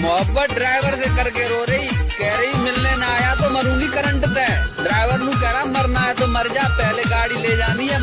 मोहब्बत ड्राइवर से करके रो रही, कह रही मिलने ना आया तो मरूंगी करंट पे। ड्राइवर नू कह रहा मरना है तो मर जा, पहले गाड़ी ले जानी है।